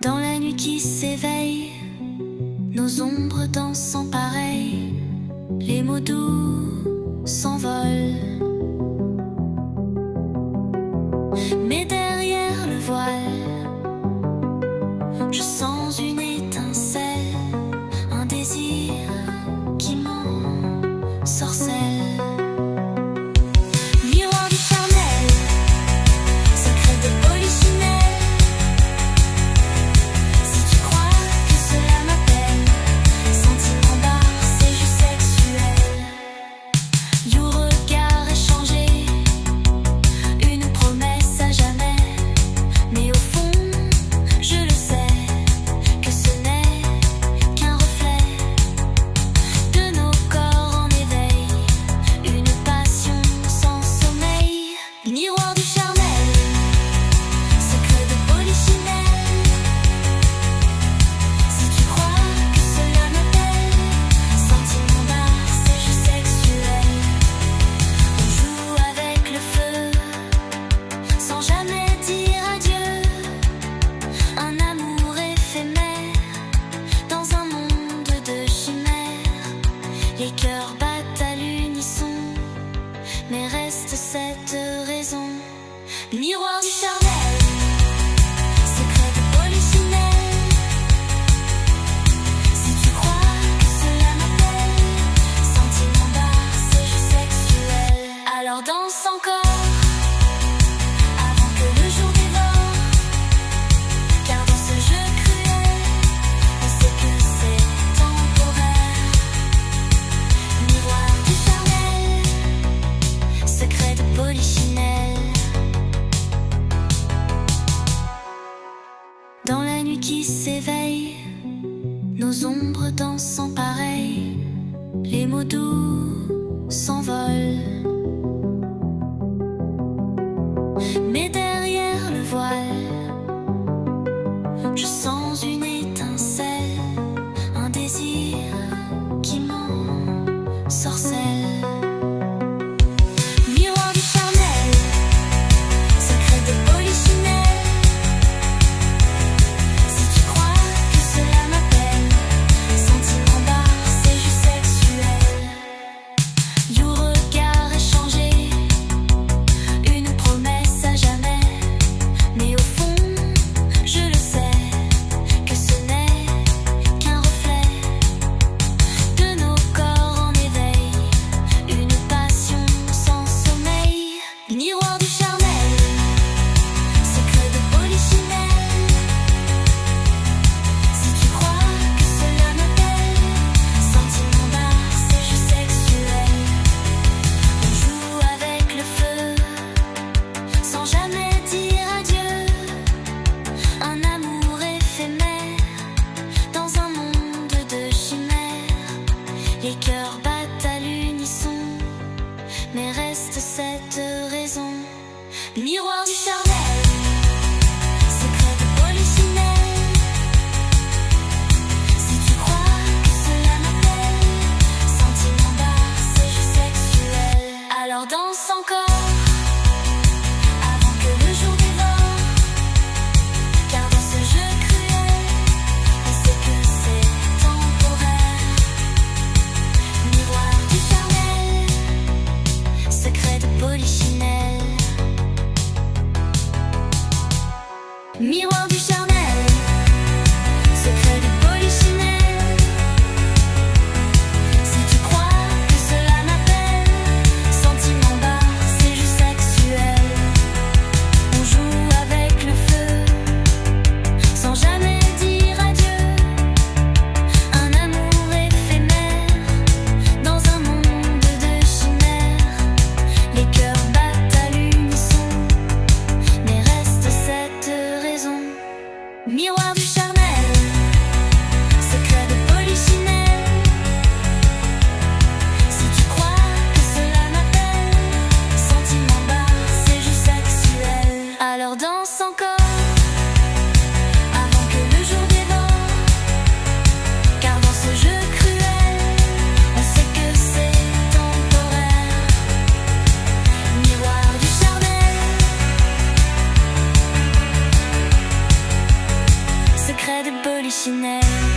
Dans la nuit qui s'éveille, nos ombres dansent sans pareil, les mots doux s'envolent. Mais derrière le voile, je sens une étincelle, un désir qui m'ensorcelle. Miroir du charnel, secret de polichinelle. Si tu crois que cela m'appelle, sentiment bar, c'est juste sexuel. You regard échangé, une promesse à jamais. Mais au fond, je le sais, que ce n'est qu'un reflet de nos corps en éveil, une passion sans sommeil. Miroir du charnel, secret de polichinelle. Si tu crois que cela m'appelle, sentiment bar, c'est juste sexuel. On joue avec le feu, sans jamais dire adieu. Un amour éphémère, dans un monde de chimères. Les cœurs battent à l'unisson, mais reste cette raison. Miroir du charnel, secret de polichinelle. Si tu crois que cela m'appelle, sentiment bar, c'est juste sexuel. Alors danse encore, avant que le jour dévore. Car dans ce jeu cruel, on sait que c'est temporaire. Miroir du charnel, secret de polichinelle. Dans la nuit qui s'éveille, nos ombres dansent sans pareil, les mots doux s'envolent. Mais derrière le voile, je sens une étincelle, un désir qui m'ensorcelle. Miroir du charnel, secret de polichinelle. Si tu crois que cela m'appelle, sentiment bar, c'est juste sexuel. You regard échangé, une promesse à jamais. Mais au fond, je le sais, que ce n'est qu'un reflet de nos corps en éveil, une passion sans sommeil. Miroir du charnel, secret de polichinelle. Si tu crois que cela m'appelle, sentiment bar, c'est juste sexuel. On joue avec le feu, sans jamais dire adieu. Un amour éphémère, dans un monde de chimères. Les cœurs battent à l'unisson, mais reste cette raison. Miroir du charnel, secret de polichinelle. Si tu crois que cela m'appelle, sentiment bar, c'est juste sexuel. Alors danse encore, avant que le jour dévore. Car dans ce jeu cruel, on sait que c'est temporaire. Miroir du charnel, secret de polichinelle. Miroir du charnel, secret de polichinelle. Si tu crois que cela m'appelle, sentiment bar, c'est juste sexuel. On joue avec le feu, sans jamais dire adieu. Un amour éphémère, dans un monde de chimères. Les cœurs battent à l'unisson, mais reste cette raison. Miroir du charnel, secret de polichinelle. Si tu crois que cela m'appelle, sentiment bar, c'est juste sexuel. Alors danse encore, avant que le jour dévore. Car dans ce jeu cruel, on sait que c'est temporaire. Miroir du charnel, secret secret de Polichinelle.